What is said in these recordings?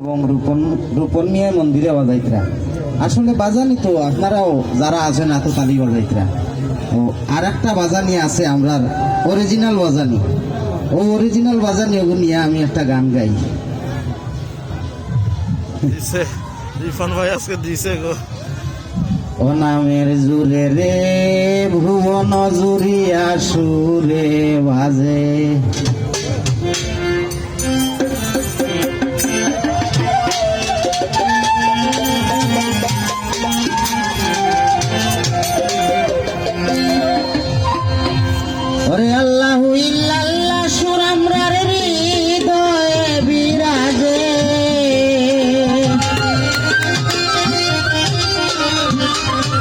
এবং রূপন নিয়ে মন্দিরে বাজাইতরা আসলে বাজানি তো আপনারাও যারা আছেন এত তালি বাজাইতরা ও আর একটা বাজানি আছে আমরা অরিজিনাল বাজানি ও অরিজিনাল বাজানি ওগুলো নিয়ে আমি একটা গান গাই রিফান ভাই আজকে দিছে গো ও নামের জুরে রে ভুবন জুরিয়া সুরে বাজে ওরে আল্লাহু ইল্লাল্লাহ সুর আমরার হৃদয়ে বিরাজে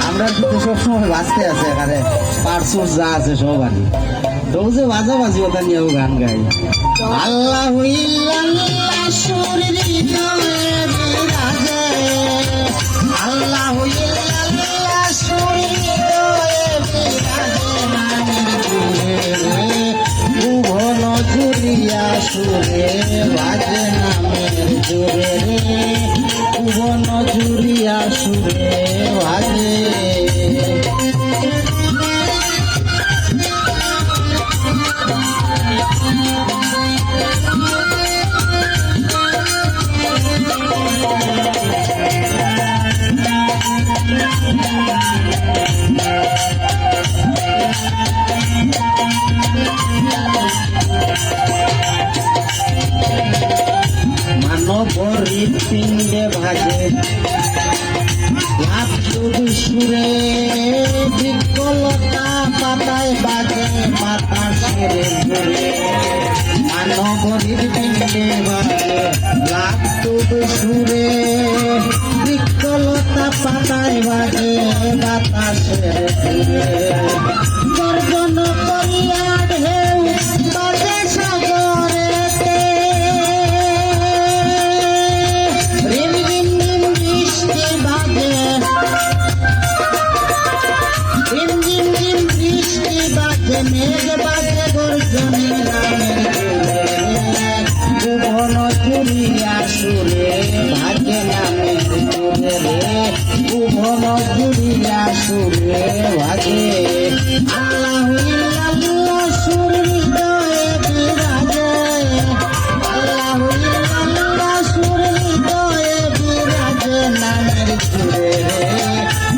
আমরা কিন্তু সবসময় বাঁচতে আছে এখানে পার্সুস যা আছে সব আনি তো যে বাজাবাজি ওটা নিয়েও গান গাই আল্লাহু ইল্লাল্লাহ সুর হৃদয়ে বিরাজে আল্লাহু ইল্লাল্লাহ সুর হৃদয়ে বিরাজে ভুবন জুরিয়া সুরে বাজে নামের জোরে রে ভুবন জুরিয়া সুরে বাজে মানবরীর পিণ্ডে ভাজে সুরে বিকলতা পাতায় বাজে মাতা সেরে ধরে মানবরীর পিণ্ডে ভাজে সুরে বিকলতা পাতায় বাজে মাতা সেরে ধরে গর্জন করিয়া ঢেউ বাজে সাগরেতে মেঘ বাজে গর্জনে ভুবন জুরিয়া সুরে ভাজে নামের জোরে রে ভুবন জুরিয়া সুরে ভাজে আল্লাহু ইল্লাল্লাহ সুর হৃদয়ে বিরাজে আল্লাহু ইল্লাল্লাহ সুর হৃদয়ে বিরাজে নামের জোরে রে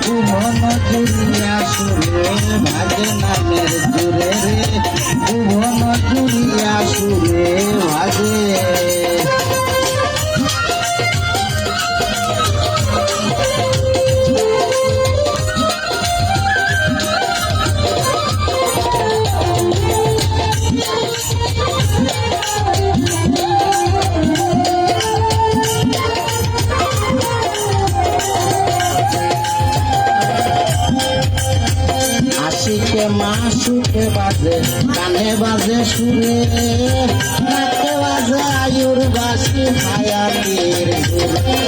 ভুবন জুরিয়া সুরে ভাজে নামের জোরে রে ভুবন জুরিয়া সুরে ভাজে আশিকে মাসুকে বাজে কানে বাজে সুরে নাকে বাজে আয়ুর বাসি হায়াতের সুরে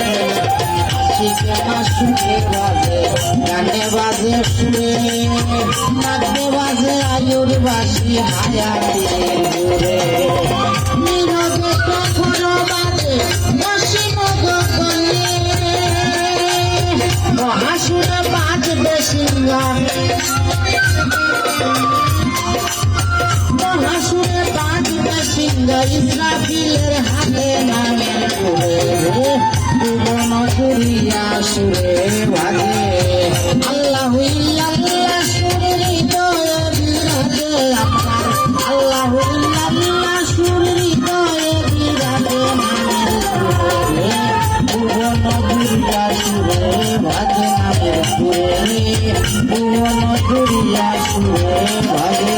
আশিকে মাসুকে বাজে কানে বাজে সুরে নাকে বাজে আয়ুর বাসি হায়াতের সুরে নীরবে কখনো বাজে অসীম গগনে মহাসুরে বাজবে সিংহার মহাসুরে বাজবে সিংহ ইসরাফিলের হাতে নামে ভুবন জুরিয়া সুরে ভাজে আল্লাহু ইল্লাল্লাহ সুর হৃদয়ে বিরাজে আমার আল্লাহু ইল্লাল্লাহ সুর হৃদয়ে বিরাজে নামের সুরে ভুবন জুরিয়া সুরে ভাজে নামের সুরে ভুবন জুরিয়া সুরে ভাজে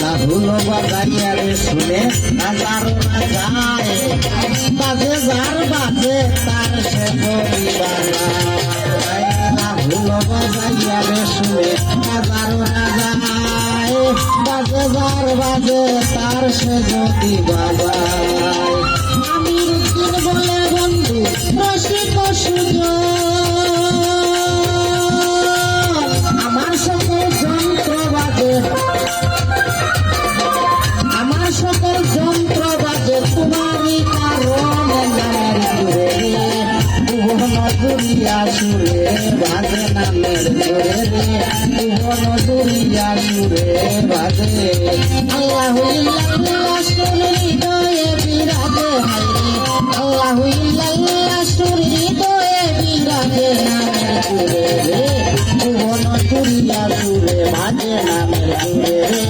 রাহুল বাজারিয়া রে শুনে হাজার বাজাইয়া রে সুরে বাজারও না যায় বাজে যার বাজে তার সে যদি বাজায় আমি রুদ্দিন বলে বন্ধু রসিক সুজন আমার সকল যন্ত্র বাজে আমার সকল যন্ত্র বাজে তোমারই কারণে নামের জুড়ে ভুবন দুরিয়া সুরে বাজে নামের জোরে রে ভুবন দুরিয়া সুরে বাজে আল্লাহু ইল্লাল্লাহ সুরে হৃদয়ে বিরাজে হায়রে আল্লাহু ইল্লাল্লাহ সুরে হৃদয়ে বিরাজে নামের জুড়ে রে ভুবন দুরিয়া সুরে বাজে নামের জুড়ে রে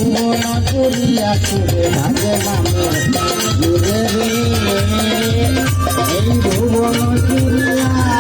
ভুবন দুরিয়া সুরে বাজে নামের জুড়ে রে এই ভুবন দুরিয়া